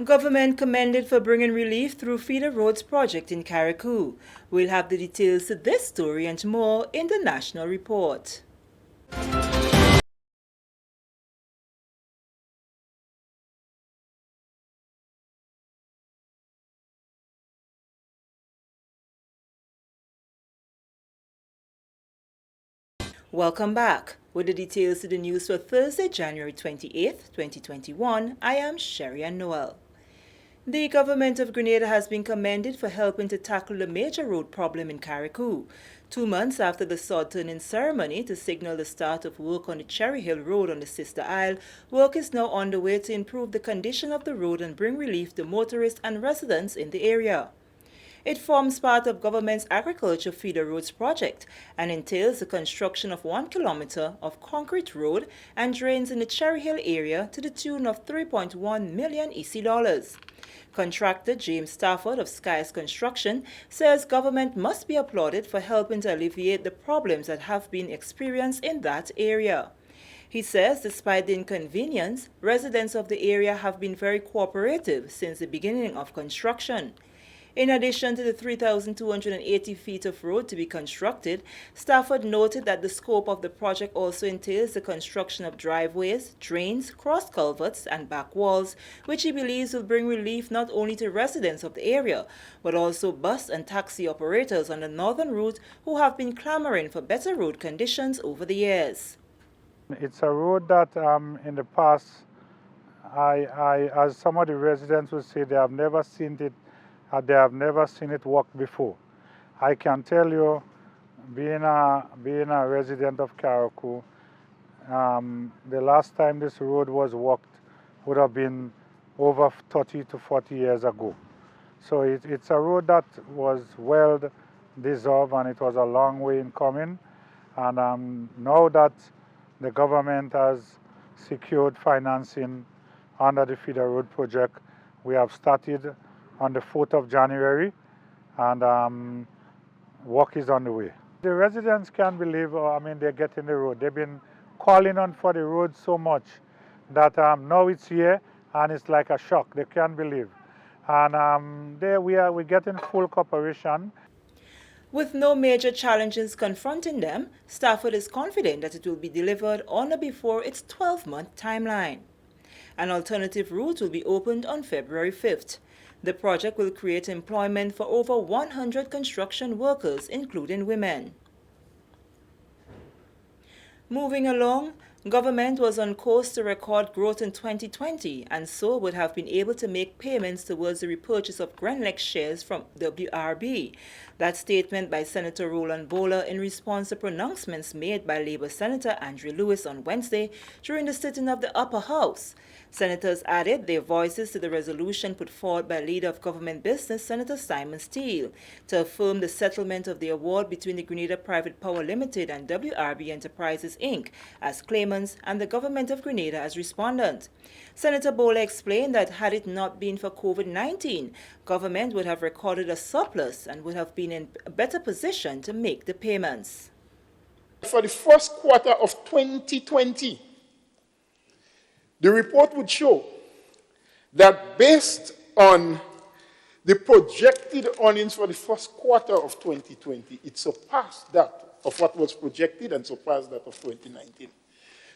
Government commended for bringing relief through feeder roads project in Carriacou. We'll have the details to this story and more in the national report. Welcome back. With the details to the news for Thursday, January 28th, 2021, I am Sherry Ann Noel. The government of Grenada has been commended for helping to tackle the major road problem in Carriacou. 2 months after the sword-turning ceremony to signal the start of work on the Cherry Hill Road on the Sister Isle, work is now underway to improve the condition of the road and bring relief to motorists and residents in the area. It forms part of government's agriculture feeder roads project and entails the construction of 1 kilometer of concrete road and drains in the Cherry Hill area to the tune of 3.1 million EC dollars. Contractor James Stafford of Skies Construction says government must be applauded for helping to alleviate the problems that have been experienced in that area. He says despite the inconvenience, residents of the area have been very cooperative since the beginning of construction. In addition to the 3,280 feet of road to be constructed, Stafford noted that the scope of the project also entails the construction of driveways, drains, cross culverts, and back walls, which he believes will bring relief not only to residents of the area, but also bus and taxi operators on the northern route who have been clamoring for better road conditions over the years. It's a road that in the past, as some of the residents would say, they have never seen it work before. I can tell you, being a resident of Carriacou, the last time this road was worked would have been over 30 to 40 years ago. So it's a road that was well deserved, and it was a long way in coming. And now that the government has secured financing under the feeder road project, we have started on the 4th of January, and work is on the way. The residents can't believe, they're getting the road. They've been calling on for the road so much that now it's here, and it's like a shock. They can't believe. And we're getting full cooperation. With no major challenges confronting them, Stafford is confident that it will be delivered on or before its 12-month timeline. An alternative route will be opened on February 5th. The project will create employment for over 100 construction workers, including women. Moving along, government was on course to record growth in 2020 and so would have been able to make payments towards the repurchase of Grenlec shares from WRB. That statement by Senator Roland Bowler in response to pronouncements made by Labour Senator Andrew Lewis on Wednesday during the sitting of the Upper House. Senators added their voices to the resolution put forward by Leader of Government Business Senator Simon Steele to affirm the settlement of the award between the Grenada Private Power Limited and WRB Enterprises Inc. as claimants and the Government of Grenada as respondent. Senator Bowler explained that had it not been for COVID-19, government would have recorded a surplus and would have been in a better position to make the payments. For the first quarter of 2020, the report would show that based on the projected earnings for the first quarter of 2020, it surpassed that of what was projected and surpassed that of 2019.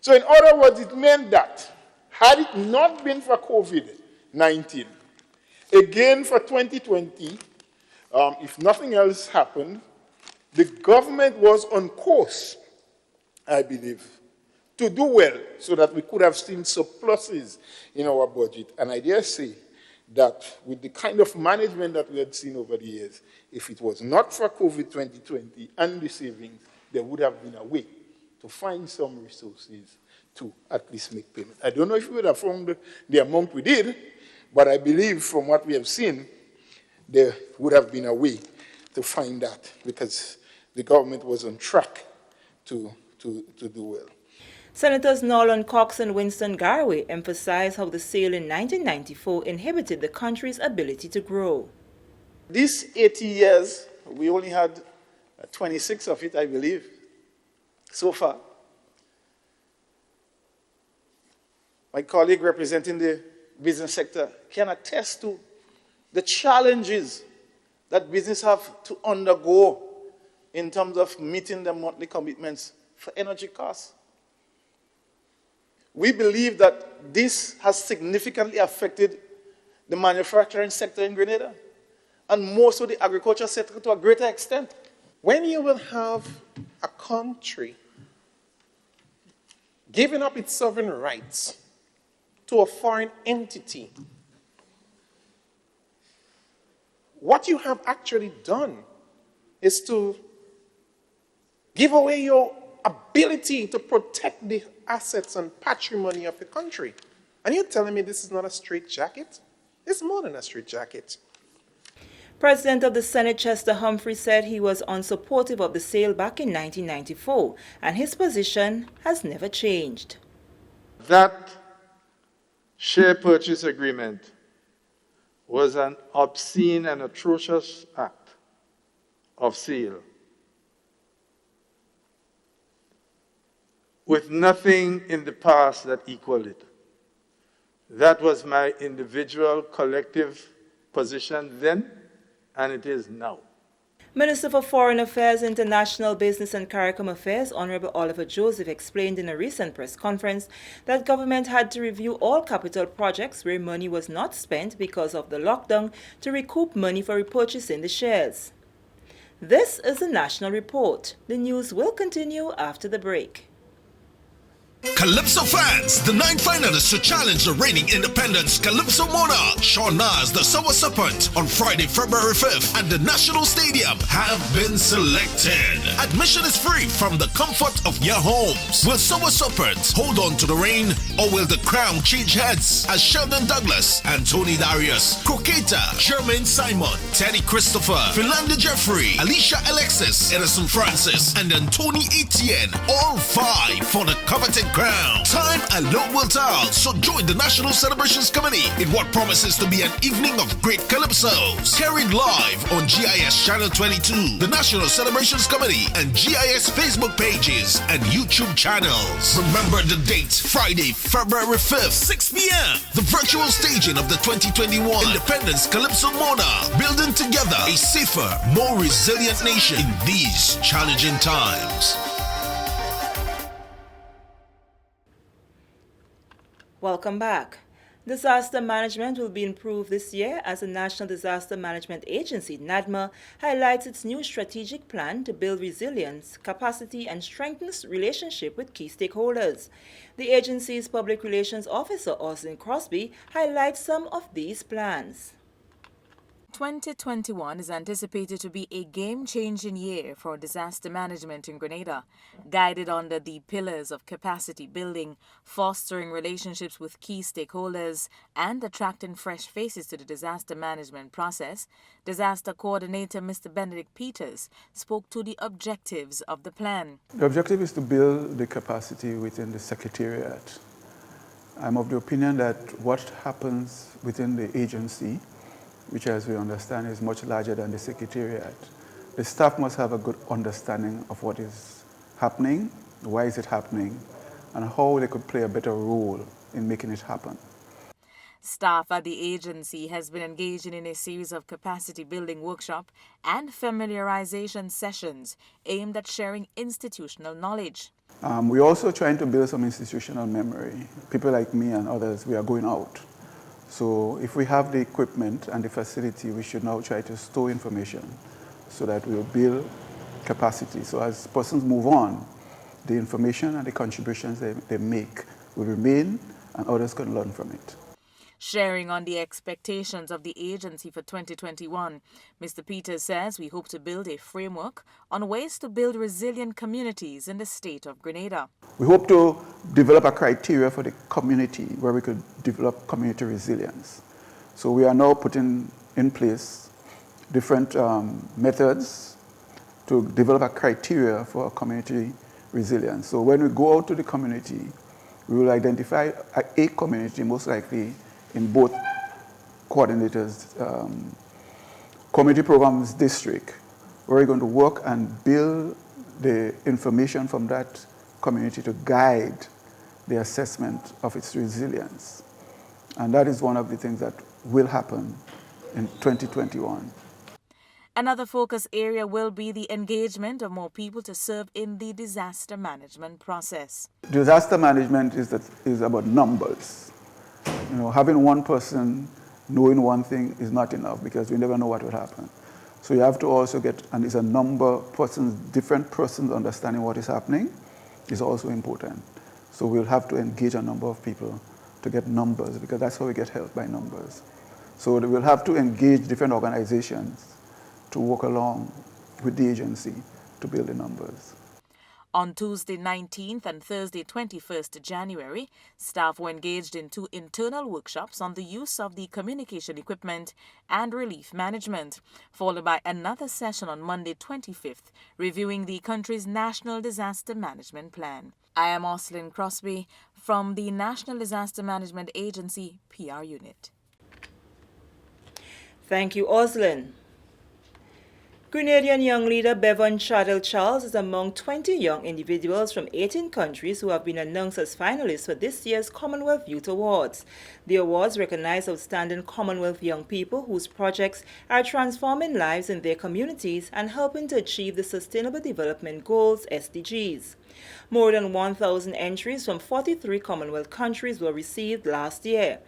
So in other words, it meant that had it not been for COVID-19, again for 2020, if nothing else happened, the government was on course, I believe, to do well so that we could have seen surpluses in our budget. And I dare say that with the kind of management that we had seen over the years, if it was not for COVID 2020 and the savings, there would have been a way to find some resources to at least make payment. I don't know if we would have found the amount we did, but I believe from what we have seen, there would have been a way to find that because the government was on track to do well. Senators Nolan Cox and Winston Garway emphasized how the sale in 1994 inhibited the country's ability to grow. These 80 years, we only had 26 of it, I believe, so far. My colleague representing the business sector can attest to the challenges that business have to undergo in terms of meeting their monthly commitments for energy costs. We believe that this has significantly affected the manufacturing sector in Grenada, and more so the agriculture sector to a greater extent. When you will have a country giving up its sovereign rights to a foreign entity, what you have actually done is to give away your ability to protect the assets and patrimony of the country. And you're telling me this is not a straitjacket? It's more than a straitjacket. President of the Senate Chester Humphrey said he was unsupportive of the sale back in 1994, and his position has never changed. That share purchase agreement was an obscene and atrocious act of sale, with nothing in the past that equaled it. That was my individual, collective position then, and it is now. Minister for Foreign Affairs, International Business and CARICOM Affairs, Honorable Oliver Joseph, explained in a recent press conference that government had to review all capital projects where money was not spent because of the lockdown to recoup money for repurchasing the shares. This is the National Report. The news will continue after the break. Calypso fans, the 9 finalists to challenge the reigning independence Calypso monarch Sean Nas, the Sour Serpent, on Friday, February 5th at the National Stadium have been selected. Admission is free from the comfort of your homes. Will Sour Serpent hold on to the reign, or will the crown change heads as Sheldon Douglas, Anthony Darius, Croqueta, Jermaine Simon, Teddy Christopher, Philanda Jeffrey, Alicia Alexis, Edison Francis, and Anthony Etienne all vie for the coveted crown. Time alone will tell, so join the National Celebrations Committee in what promises to be an evening of great calypsos. Carried live on GIS Channel 22, the National Celebrations Committee, and GIS Facebook pages and YouTube channels. Remember the date, Friday, February 5th, 6 p.m. The virtual staging of the 2021 Independence Calypso Monarch, building together a safer, more resilient nation in these challenging times. Welcome back. Disaster management will be improved this year as the National Disaster Management Agency, NaDMA, highlights its new strategic plan to build resilience, capacity, and strengthens relationship with key stakeholders. The agency's Public Relations Officer, Austin Crosby, highlights some of these plans. 2021 is anticipated to be a game-changing year for disaster management in Grenada, guided under the pillars of capacity building, fostering relationships with key stakeholders, and attracting fresh faces to the disaster management process. Disaster Coordinator Mr. Benedict Peters spoke to the objectives of the plan. The objective is to build the capacity within the Secretariat. I'm of the opinion that what happens within the agency, which as we understand is much larger than the Secretariat, the staff must have a good understanding of what is happening, why is it happening, and how they could play a better role in making it happen. Staff at the agency has been engaging in a series of capacity building workshop and familiarization sessions aimed at sharing institutional knowledge. We're also trying to build some institutional memory. People like me and others, we are going out. So if we have the equipment and the facility, we should now try to store information so that we'll build capacity. So as persons move on, the information and the contributions they make will remain and others can learn from it. Sharing on the expectations of the agency for 2021, Mr. Peters says we hope to build a framework on ways to build resilient communities in the state of Grenada. We hope to develop a criteria for the community where we could develop community resilience. So we are now putting in place different methods to develop a criteria for community resilience. So when we go out to the community, we will identify a community, most likely in both coordinators, community programs district, where we're going to work and build the information from that community to guide the assessment of its resilience. And that is one of the things that will happen in 2021. Another focus area will be the engagement of more people to serve in the disaster management process. Disaster management is about numbers. Having one person knowing one thing is not enough because we never know what will happen. So you have to also and it's a number persons, different persons understanding what is happening is also important. So we'll have to engage a number of people to get numbers because that's how we get help, by numbers. So we'll have to engage different organizations to work along with the agency to build the numbers. On Tuesday 19th and Thursday 21st January, staff were engaged in 2 internal workshops on the use of the communication equipment and relief management, followed by another session on Monday 25th, reviewing the country's National Disaster Management Plan. I am Oslin Crosby from the National Disaster Management Agency PR Unit. Thank you, Oslin. Grenadian young leader Bevan Chadel Charles is among 20 young individuals from 18 countries who have been announced as finalists for this year's Commonwealth Youth Awards. The awards recognize outstanding Commonwealth young people whose projects are transforming lives in their communities and helping to achieve the Sustainable Development Goals, SDGs. More than 1,000 entries from 43 Commonwealth countries were received last year.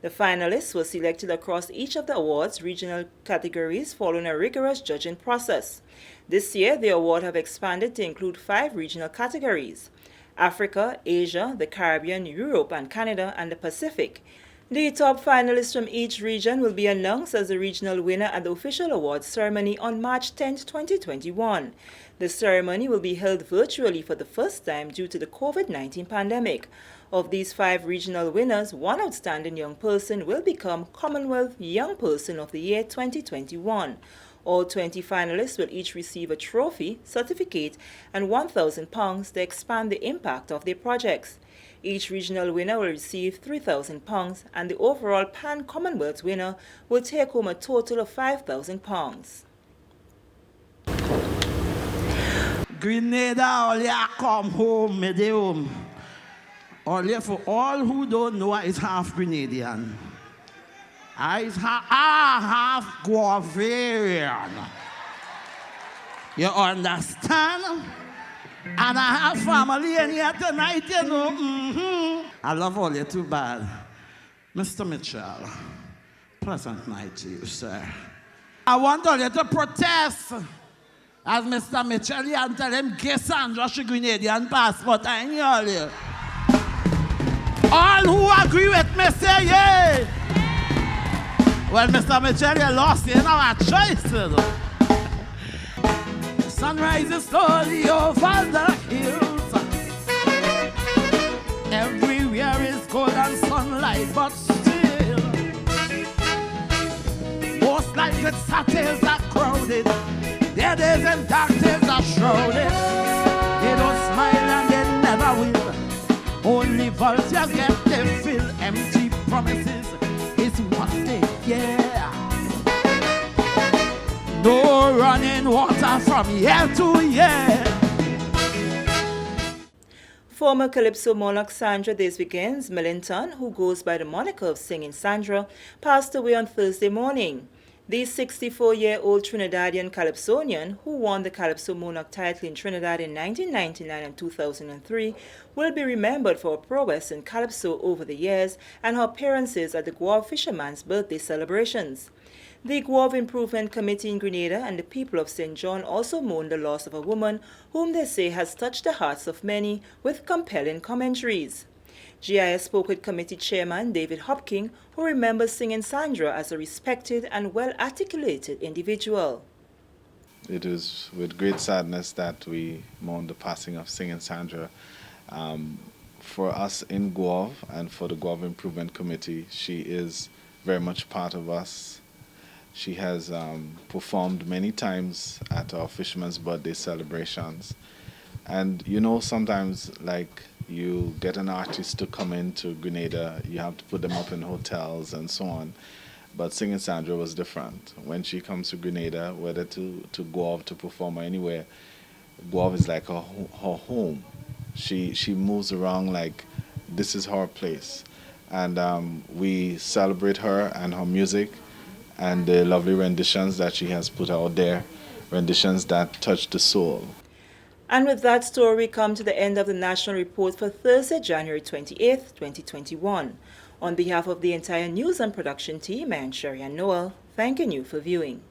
The finalists were selected across each of the awards' regional categories following a rigorous judging process. This year, the award have expanded to include 5 regional categories: Africa, Asia, the Caribbean, Europe and Canada, and the Pacific. The top finalists from each region will be announced as the regional winner at the official awards ceremony on March 10, 2021. The ceremony will be held virtually for the first time due to the COVID-19 pandemic. Of these 5 regional winners, 1 outstanding young person will become Commonwealth Young Person of the Year 2021. All 20 finalists will each receive a trophy, certificate, and £1,000 to expand the impact of their projects. Each regional winner will receive £3,000, and the overall Pan-Commonwealth winner will take home a total of £5,000. Grenada, all ya come home, medium. Only for all who don't know, is half Grenadian. I half Gouyave. You understand? And I have family in here tonight, you know. I love all you too bad. Mr. Mitchell, pleasant night to you, sir. I want all you to protest. As Mr. Mitchell, and tell him, give Sandra she Grenadian passport. I hear all you. All who agree with me say yay. Well, Mr. Mitchell, you lost, you know, a choice. The sun rises slowly over the hills. Everywhere is golden sunlight, but still, most likely Saturdays are crowded. Their days and dark days are shrouded. They don't smile and they never will. Only vultures get to fill. Empty promises is what they get. No running water from year to year. Former Calypso monarch Sandra Deswegens Millington, who goes by the moniker of Singing Sandra, passed away on Thursday morning. The 64-year-old Trinidadian Calypsonian, who won the Calypso Monarch title in Trinidad in 1999 and 2003, will be remembered for her prowess in Calypso over the years and her appearances at the Gouyave fisherman's birthday celebrations. The Gouyave Improvement Committee in Grenada and the people of St. John also mourn the loss of a woman whom they say has touched the hearts of many with compelling commentaries. GIS spoke with committee chairman David Hopking, who remembers Singing Sandra as a respected and well-articulated individual. It is with great sadness that we mourn the passing of Singing Sandra. For us in Gouyave and for the Gouyave Improvement Committee, she is very much part of us. She has performed many times at our fishermen's birthday celebrations. And you know, sometimes like you get an artist to come into Grenada, you have to put them up in hotels and so on. But Singing Sandra was different. When she comes to Grenada, whether to Gouyave to perform or anywhere, Gouyave is like her home. She moves around like this is her place. And we celebrate her and her music and the lovely renditions that she has put out there, renditions that touch the soul. And with that story, we come to the end of the National Report for Thursday, January 28th, 2021. On behalf of the entire news and production team, I am Sherry Noel, thanking you for viewing.